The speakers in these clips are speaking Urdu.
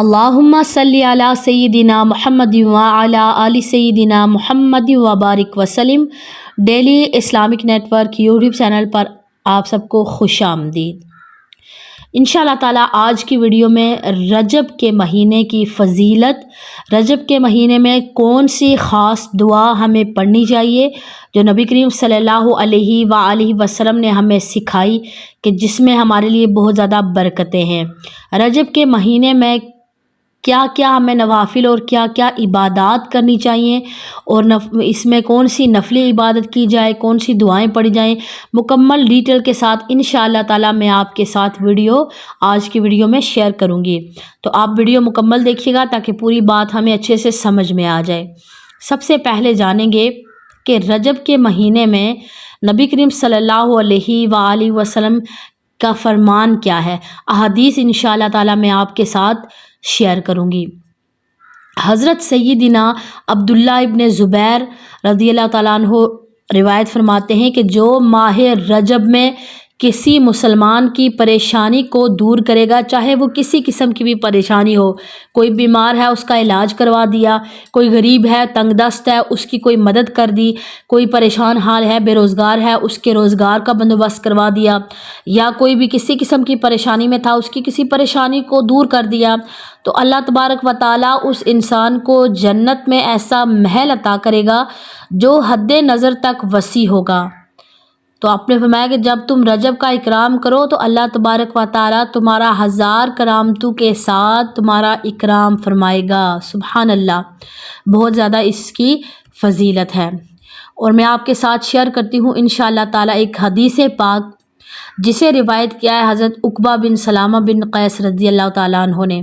اللہم صلی علی سیدنا محمد وعلی آل سیدنا محمد وبارک وسلم۔ Daily Islamic network YouTube channel پر آپ سب کو خوش آمدید۔ انشاءاللہ تعالیٰ آج کی ویڈیو میں رجب کے مہینے کی فضیلت، رجب کے مہینے میں کون سی خاص دعا ہمیں پڑھنی چاہیے جو نبی کریم صلی اللہ علیہ وآلہ وسلم نے ہمیں سکھائی کہ جس میں ہمارے لیے بہت زیادہ برکتیں ہیں۔ رجب کے مہینے میں کیا کیا ہمیں نوافل اور کیا کیا عبادات کرنی چاہیے اور اس میں کون سی نفلی عبادت کی جائے، کون سی دعائیں پڑھی جائیں، مکمل ڈیٹیل کے ساتھ انشاءاللہ تعالیٰ میں آپ کے ساتھ آج کی ویڈیو میں شیئر کروں گی۔ تو آپ ویڈیو مکمل دیکھیے گا تاکہ پوری بات ہمیں اچھے سے سمجھ میں آ جائے۔ سب سے پہلے جانیں گے کہ رجب کے مہینے میں نبی کریم صلی اللہ علیہ وآلہ وسلم کا فرمان کیا ہے۔ احادیث انشاءاللہ تعالیٰ میں آپ کے ساتھ شیئر کروں گی۔ حضرت سیدنا عبداللہ ابن زبیر رضی اللہ تعالیٰ عنہ روایت فرماتے ہیں کہ جو ماہ رجب میں کسی مسلمان کی پریشانی کو دور کرے گا، چاہے وہ کسی قسم کی بھی پریشانی ہو، کوئی بیمار ہے اس کا علاج کروا دیا، کوئی غریب ہے تنگ دست ہے اس کی کوئی مدد کر دی، کوئی پریشان حال ہے بے روزگار ہے اس کے روزگار کا بندوبست کروا دیا، یا کوئی بھی کسی قسم کی پریشانی میں تھا اس کی کسی پریشانی کو دور کر دیا، تو اللہ تبارک و تعالیٰ اس انسان کو جنت میں ایسا محل عطا کرے گا جو حد نظر تک وسیع ہوگا۔ تو آپ نے فرمایا کہ جب تم رجب کا اکرام کرو تو اللہ تبارک و تعالیٰ تمہارا 1000 کرامتوں کے ساتھ تمہارا اکرام فرمائے گا۔ سبحان اللہ، بہت زیادہ اس کی فضیلت ہے۔ اور میں آپ کے ساتھ شیئر کرتی ہوں انشاءاللہ تعالیٰ ایک حدیث پاک جسے روایت کیا ہے حضرت عقبہ بن سلامہ بن قیس رضی اللہ تعالیٰ عنہ نے۔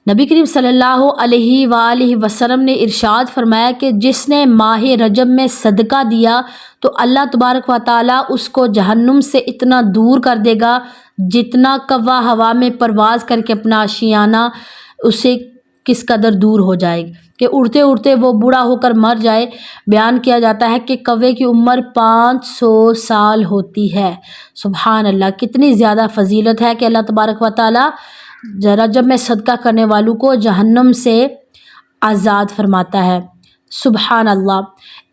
نبی کریم صلی اللہ علیہ وآلہ وسلم نے ارشاد فرمایا کہ جس نے ماہ رجب میں صدقہ دیا تو اللہ تبارک و تعالیٰ اس کو جہنم سے اتنا دور کر دے گا جتنا کوا ہوا میں پرواز کر کے اپنا آشیانہ اسے کس قدر دور ہو جائے کہ اڑتے اڑتے وہ بوڑھا ہو کر مر جائے۔ بیان کیا جاتا ہے کہ کوے کی عمر 500 سال ہوتی ہے۔ سبحان اللہ، کتنی زیادہ فضیلت ہے کہ اللہ تبارک و تعالیٰ رجب میں صدقہ کرنے والوں کو جہنم سے آزاد فرماتا ہے۔ سبحان اللہ۔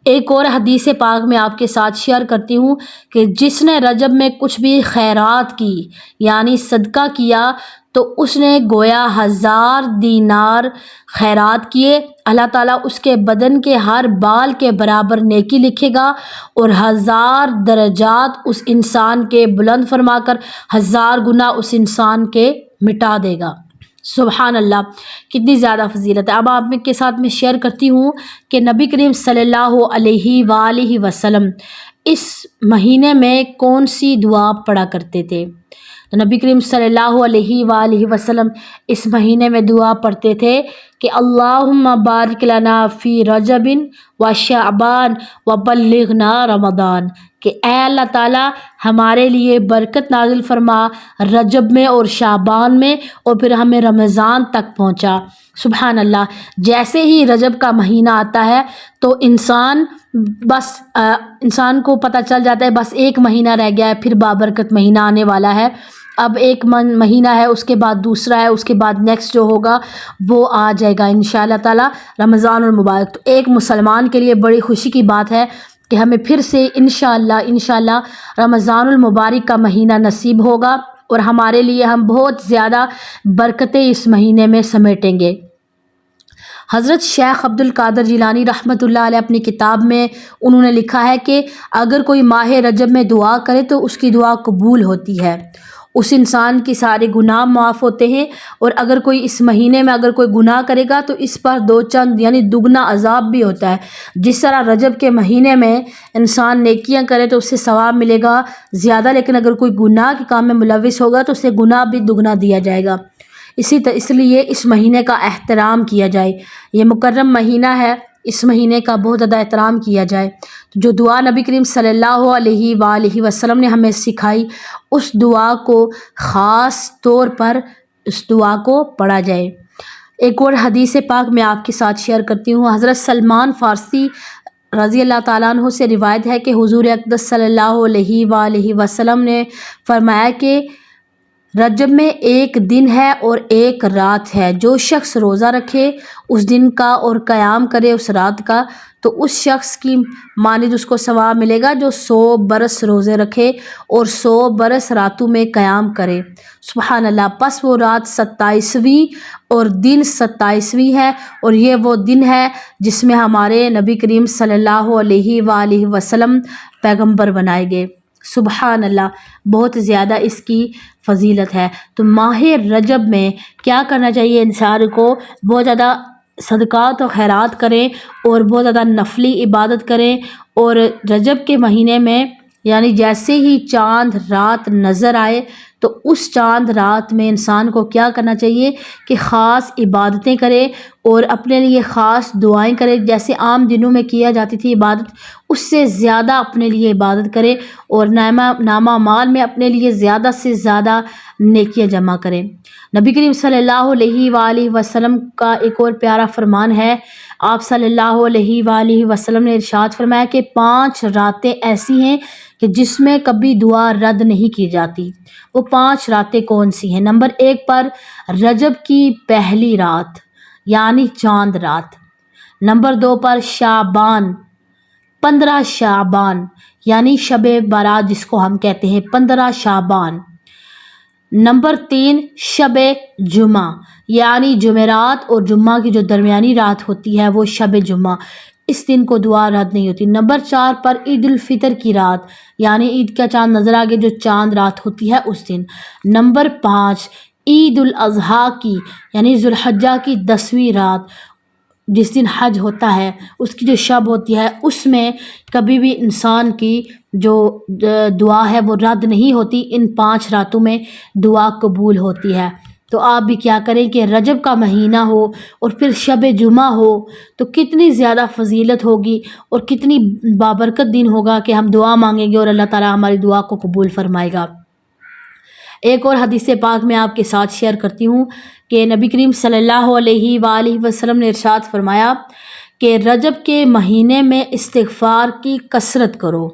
ایک اور حدیث پاک میں آپ کے ساتھ شیئر کرتی ہوں کہ جس نے رجب میں کچھ بھی خیرات کی یعنی صدقہ کیا تو اس نے گویا 1000 دینار خیرات کیے، اللہ تعالیٰ اس کے بدن کے ہر بال کے برابر نیکی لکھے گا اور 1000 درجات اس انسان کے بلند فرما کر 1000 گنا اس انسان کے مٹا دے گا۔ سبحان اللہ، کتنی زیادہ فضیلت ہے۔ اب آپ کے ساتھ میں شیئر کرتی ہوں کہ نبی کریم صلی اللہ علیہ وآلہ وسلم اس مہینے میں کون سی دعا پڑھا کرتے تھے۔ تو نبی کریم صلی اللہ علیہ وآلہ وسلم اس مہینے میں دعا پڑھتے تھے کہ اللہم بارک لنا فی رجب و شعبان و بلغنا رمضان، کہ اے اللہ تعالیٰ ہمارے لیے برکت نازل فرما رجب میں اور شعبان میں اور پھر ہمیں رمضان تک پہنچا۔ سبحان اللہ، جیسے ہی رجب کا مہینہ آتا ہے تو انسان کو پتہ چل جاتا ہے بس ایک مہینہ رہ گیا ہے، پھر بابرکت مہینہ آنے والا ہے۔ اب ایک مہینہ ہے، اس کے بعد دوسرا ہے، اس کے بعد نیکسٹ جو ہوگا وہ آ جائے گا انشاءاللہ تعالیٰ رمضان المبارک۔ تو ایک مسلمان کے لیے بڑی خوشی کی بات ہے کہ ہمیں پھر سے انشاءاللہ رمضان المبارک کا مہینہ نصیب ہوگا اور ہمارے لیے ہم بہت زیادہ برکتیں اس مہینے میں سمیٹیں گے۔ حضرت شیخ عبد القادر جیلانی رحمۃ اللہ علیہ اپنی کتاب میں انہوں نے لکھا ہے کہ اگر کوئی ماہ رجب میں دعا کرے تو اس کی دعا قبول ہوتی ہے، اس انسان کی سارے گناہ معاف ہوتے ہیں، اور اگر کوئی اس مہینے میں اگر کوئی گناہ کرے گا تو اس پر 2 چند یعنی دگنا عذاب بھی ہوتا ہے۔ جس طرح رجب کے مہینے میں انسان نیکیاں کرے تو اس سے ثواب ملے گا زیادہ، لیکن اگر کوئی گناہ کے کام میں ملوث ہوگا تو اسے گناہ بھی دگنا دیا جائے گا۔ اس لیے اس مہینے کا احترام کیا جائے، یہ مکرم مہینہ ہے، اس مہینے کا بہت زیادہ احترام کیا جائے۔ جو دعا نبی کریم صلی اللہ علیہ وآلہ وسلم نے ہمیں سکھائی اس دعا کو خاص طور پر اس دعا کو پڑھا جائے۔ ایک اور حدیث پاک میں آپ کے ساتھ شیئر کرتی ہوں۔ حضرت سلمان فارسی رضی اللہ تعالیٰ عنہ سے روایت ہے کہ حضور اقدس صلی اللہ علیہ وآلہ وسلم نے فرمایا کہ رجب میں ایک دن ہے اور ایک رات ہے، جو شخص روزہ رکھے اس دن کا اور قیام کرے اس رات کا تو اس شخص کی مانند اس کو ثواب ملے گا جو 100 برس روزے رکھے اور 100 برس راتوں میں قیام کرے۔ سبحان اللہ۔ پس وہ رات 27ویں اور دن 27ویں ہے، اور یہ وہ دن ہے جس میں ہمارے نبی کریم صلی اللہ علیہ وآلہ وسلم پیغمبر بنائے گئے۔ سبحان اللہ، بہت زیادہ اس کی فضیلت ہے۔ تو ماہ رجب میں کیا کرنا چاہیے انسان کو؟ بہت زیادہ صدقات و خیرات کریں اور بہت زیادہ نفلی عبادت کریں، اور رجب کے مہینے میں یعنی جیسے ہی چاند رات نظر آئے تو اس چاند رات میں انسان کو کیا کرنا چاہیے کہ خاص عبادتیں کرے اور اپنے لیے خاص دعائیں کرے، جیسے عام دنوں میں کیا جاتی تھی عبادت، اس سے زیادہ اپنے لیے عبادت کرے اور نامہ مال میں اپنے لیے زیادہ سے زیادہ نیکیاں جمع کریں۔ نبی کریم صلی اللہ علیہ وآلہ وسلم کا ایک اور پیارا فرمان ہے۔ آپ صلی اللہ علیہ وآلہ وسلم نے ارشاد فرمایا کہ 5 راتیں ایسی ہیں کہ جس میں کبھی دعا رد نہیں کی جاتی۔ وہ 5 راتیں کون سی ہیں؟ نمبر 1 پر رجب کی پہلی رات یعنی چاند رات۔ نمبر 2 پر شعبان 15 شعبان یعنی شب برات جس کو ہم کہتے ہیں 15 شعبان۔ نمبر 3 شب جمعہ یعنی جمعرات اور جمعہ کی جو درمیانی رات ہوتی ہے وہ شب جمعہ، اس دن کو دعا رد نہیں ہوتی۔ نمبر 4 پر عید الفطر کی رات یعنی عید کا چاند نظر آگے جو چاند رات ہوتی ہے اس دن۔ نمبر 5 عید الاضحیٰ کی یعنی ذو الحجہ کی 10ویں رات، جس دن حج ہوتا ہے اس کی جو شب ہوتی ہے اس میں کبھی بھی انسان کی جو دعا ہے وہ رد نہیں ہوتی، ان 5 راتوں میں دعا قبول ہوتی ہے۔ تو آپ بھی کیا کریں کہ رجب کا مہینہ ہو اور پھر شب جمعہ ہو تو کتنی زیادہ فضیلت ہوگی اور کتنی بابرکت دن ہوگا کہ ہم دعا مانگیں گے اور اللہ تعالی ہماری دعا کو قبول فرمائے گا۔ ایک اور حدیث پاک میں آپ کے ساتھ شیئر کرتی ہوں کہ نبی کریم صلی اللہ علیہ وآلہ وسلم نے ارشاد فرمایا کہ رجب کے مہینے میں استغفار کی کثرت کرو،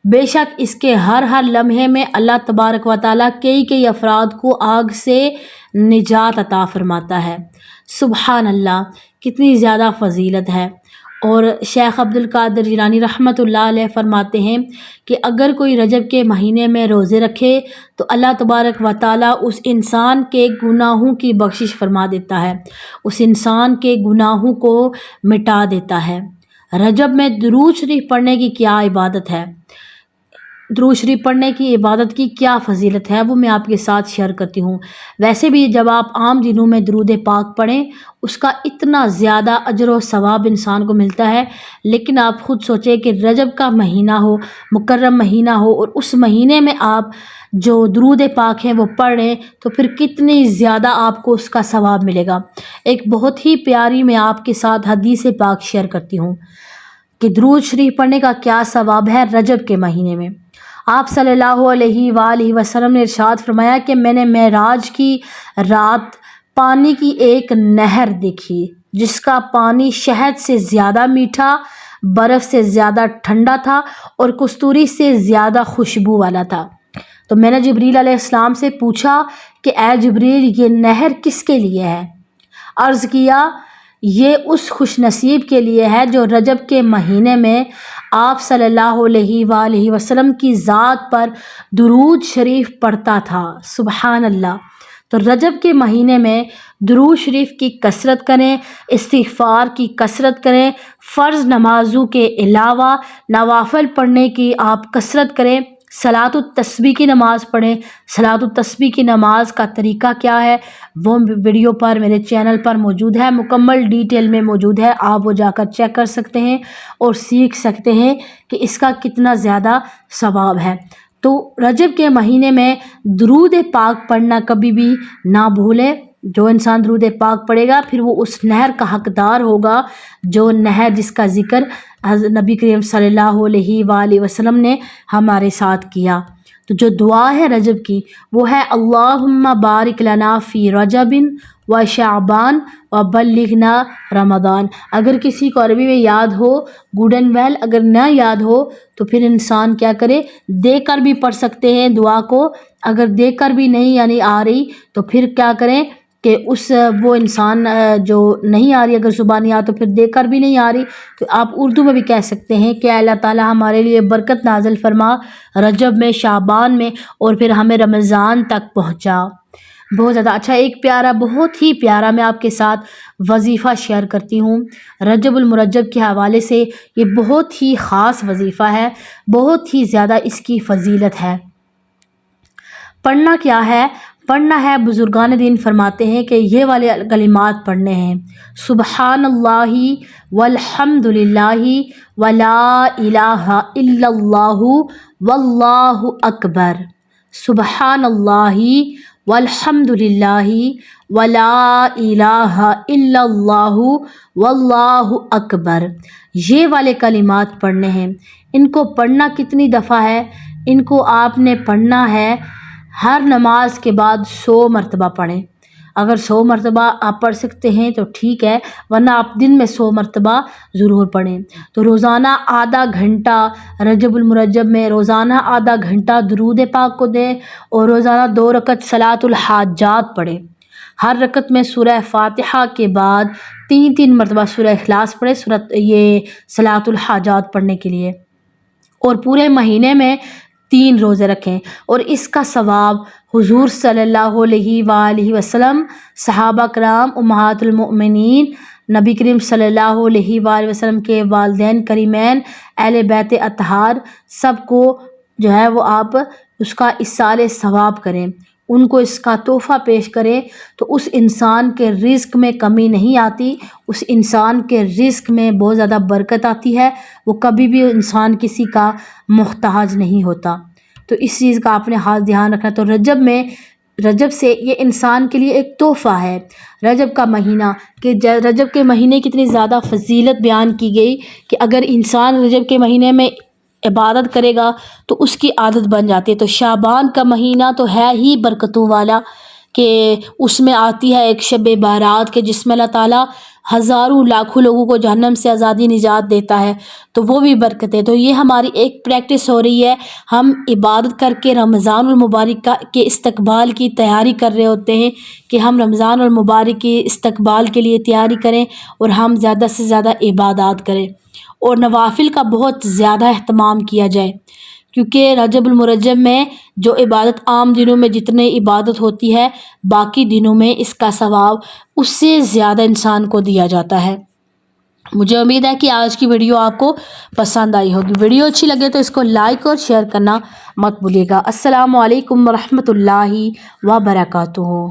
بے شک اس کے ہر لمحے میں اللہ تبارک و تعالیٰ کئی افراد کو آگ سے نجات عطا فرماتا ہے۔ سبحان اللہ، کتنی زیادہ فضیلت ہے۔ اور شیخ عبد القادر جیلانی رحمۃ اللہ علیہ فرماتے ہیں کہ اگر کوئی رجب کے مہینے میں روزے رکھے تو اللہ تبارک و تعالیٰ اس انسان کے گناہوں کی بخشش فرما دیتا ہے، اس انسان کے گناہوں کو مٹا دیتا ہے۔ رجب میں درود شریف پڑھنے کی کیا عبادت ہے، درود شریف پڑھنے کی عبادت کی کیا فضیلت ہے وہ میں آپ کے ساتھ شیئر کرتی ہوں۔ ویسے بھی جب آپ عام دنوں میں درود پاک پڑھیں اس کا اتنا زیادہ اجر و ثواب انسان کو ملتا ہے، لیکن آپ خود سوچیں کہ رجب کا مہینہ ہو، مکرم مہینہ ہو، اور اس مہینے میں آپ جو درود پاک ہیں وہ پڑھیں تو پھر کتنی زیادہ آپ کو اس کا ثواب ملے گا۔ ایک بہت ہی پیاری میں آپ کے ساتھ حدیث پاک شیئر کرتی ہوں کہ درود شریف پڑھنے کا کیا ثواب ہے رجب کے مہینے میں۔ آپ صلی اللہ علیہ وآلہ وسلم نے ارشاد فرمایا کہ میں نے معراج کی رات پانی کی ایک نہر دیکھی جس کا پانی شہد سے زیادہ میٹھا، برف سے زیادہ ٹھنڈا تھا اور کستوری سے زیادہ خوشبو والا تھا۔ تو میں نے جبریل علیہ السلام سے پوچھا کہ اے جبریل، یہ نہر کس کے لیے ہے؟ عرض کیا یہ اس خوش نصیب کے لیے ہے جو رجب کے مہینے میں آپ صلی اللہ علیہ وآلہ وسلم کی ذات پر درود شریف پڑھتا تھا۔ سبحان اللہ۔ تو رجب کے مہینے میں درود شریف کی کثرت کریں، استغفار کی کثرت کریں، فرض نمازوں کے علاوہ نوافل پڑھنے کی آپ کثرت کریں، صلاۃ التسبیح کی نماز پڑھیں۔ صلاۃ التسبیح کی نماز کا طریقہ کیا ہے وہ ویڈیو پر میرے چینل پر موجود ہے، مکمل ڈیٹیل میں موجود ہے، آپ وہ جا کر چیک کر سکتے ہیں اور سیکھ سکتے ہیں کہ اس کا کتنا زیادہ ثواب ہے۔ تو رجب کے مہینے میں درود پاک پڑھنا کبھی بھی نہ بھولیں۔ جو انسان درود پاک پڑھے گا پھر وہ اس نہر کا حقدار ہوگا، جو نہر جس کا ذکر حضرت نبی کریم صلی اللہ علیہ وآلہ وسلم نے ہمارے ساتھ کیا۔ تو جو دعا ہے رجب کی وہ ہے اللہم بارک لنا فی رجب و شعبان و بلغنا رمضان۔ اگر کسی کو عربی میں یاد ہو گڈ اینڈ ویل، اگر نہ یاد ہو تو پھر انسان کیا کرے، دیکھ کر بھی پڑھ سکتے ہیں دعا کو۔ اگر دیکھ کر بھی نہیں یعنی آ رہی تو پھر کیا کریں کہ وہ انسان جو نہیں آ رہی، اگر زبان نہیں آ تو پھر دیکھ کر بھی نہیں آ رہی تو آپ اردو میں بھی کہہ سکتے ہیں کہ اللہ تعالیٰ ہمارے لیے برکت نازل فرما رجب میں، شعبان میں، اور پھر ہمیں رمضان تک پہنچا۔ بہت زیادہ اچھا، ایک پیارا، بہت ہی پیارا میں آپ کے ساتھ وظیفہ شیئر کرتی ہوں رجب المرجب کے حوالے سے۔ یہ بہت ہی خاص وظیفہ ہے، بہت ہی زیادہ اس کی فضیلت ہے۔ پڑھنا کیا ہے؟ پڑھنا ہے، بزرگان دین فرماتے ہیں کہ یہ والے کلمات پڑھنے ہیں: سبحان اللہ والحمد للہ ولا الہ الا اللہ واللہ اکبر۔ سبحان اللہ والحمد للہ ولا الہ الا اللہ واللہ اکبر۔ یہ والے کلمات پڑھنے ہیں۔ ان کو پڑھنا کتنی دفعہ ہے؟ ان کو آپ نے پڑھنا ہے ہر نماز کے بعد 100 مرتبہ پڑھیں۔ اگر 100 مرتبہ آپ پڑھ سکتے ہیں تو ٹھیک ہے، ورنہ آپ دن میں 100 مرتبہ ضرور پڑھیں۔ تو روزانہ آدھا گھنٹہ رجب المرجب میں روزانہ آدھا گھنٹہ درود پاک کو دیں، اور روزانہ 2 رکعت صلاۃ الحاجات پڑھیں۔ ہر رکعت میں سورہ فاتحہ کے بعد 3 مرتبہ سورہ اخلاص پڑھیں، یہ صلاۃ الحاجات پڑھنے کے لیے، اور پورے مہینے میں 3 روزے رکھیں۔ اور اس کا ثواب حضور صلی اللہ علیہ وآلہ وسلم، صحابہ کرام، امہات المؤمنین، نبی کریم صلی اللہ علیہ وآلہ وسلم کے والدین کریمین، اہل بیت اطہار، سب کو جو ہے وہ آپ اس کا ایصال ثواب کریں، ان کو اس کا تحفہ پیش کریں، تو اس انسان کے رزق میں کمی نہیں آتی، اس انسان کے رزق میں بہت زیادہ برکت آتی ہے، وہ کبھی بھی انسان کسی کا محتاج نہیں ہوتا۔ تو اس چیز کا آپ نے خاص دھیان رکھنا۔ تو رجب سے یہ انسان کے لیے ایک تحفہ ہے، رجب کا مہینہ، کہ رجب کے مہینے کی اتنی زیادہ فضیلت بیان کی گئی کہ اگر انسان رجب کے مہینے میں عبادت کرے گا تو اس کی عادت بن جاتی ہے۔ تو شعبان کا مہینہ تو ہے ہی برکتوں والا، کہ اس میں آتی ہے ایک شب بارات کہ جس میں اللہ تعالیٰ ہزاروں لاکھوں لوگوں کو جہنم سے آزادی نجات دیتا ہے، تو وہ بھی برکت ہے۔ تو یہ ہماری ایک پریکٹس ہو رہی ہے، ہم عبادت کر کے رمضان المبارک کے استقبال کی تیاری کر رہے ہوتے ہیں کہ ہم رمضان المبارک کے استقبال کے لیے تیاری کریں اور ہم زیادہ سے زیادہ عبادات کریں، اور نوافل کا بہت زیادہ اہتمام کیا جائے، کیونکہ رجب المرجب میں جو عبادت عام دنوں میں جتنے عبادت ہوتی ہے، باقی دنوں میں اس کا ثواب اس سے زیادہ انسان کو دیا جاتا ہے۔ مجھے امید ہے کہ آج کی ویڈیو آپ کو پسند آئی ہوگی۔ ویڈیو اچھی لگے تو اس کو لائک اور شیئر کرنا مت بھولیے گا۔ السلام علیکم ورحمۃ اللہ وبرکاتہ۔